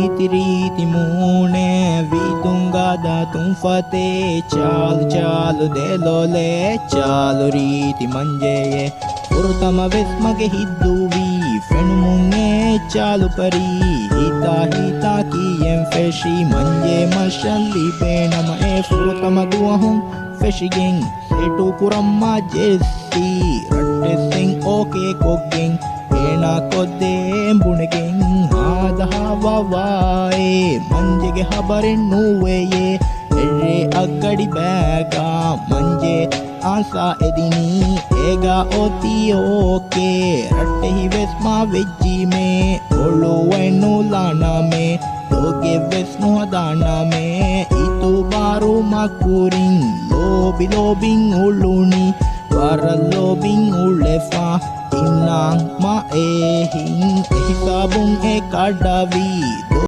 रीति मूने विदुंगादा तुम फते चाल चाल दे लोले चालु रीति मंजेये पुरुतम विस्मगे हिद्दुवी फेणुमुंगे चालु परी हिता हिता कियें फेशी मंजे मशल्ली बेनम ए पुरुतम दुअहुं फेशिगें सेटु पुरम्मा जेस्सी रट्टे सिंग ओके कोगें ಏನ ಕೊದ್ದೆ ಬುಣಗೆಂ ಆದ ಹವಾವಾಯೆ ಮಂಜೆಗೆ ಹಬರೆನ್ನುವೆಯೇ ಎರ್ರೆ ಅಗ್ಗಡಿ ಬ್ಯಾಗ ಮಂಜೆ ಆಸಾ ಎದಿನಿ ಏಗ ಓತಿ ಓಕೆ ರಟ್ಟೆ ಹಿವೆಸ್ಮಾ ವೆಜ್ಜಿ ಮೇ ಒಳ್ಳುವೆನ್ನು ಲಾಣ ಮೇ ತೋಗೆ ವೆಸ್ನು ಹದಾಣ ಮೇ ಇತು ಬಾರು ಮಕುರಿಂ ಲೋಬಿ ಲೋಬಿಂಗ್ ಉಳ್ಳುಣಿ waralobing ulefa inang maehin hisabong e kadavi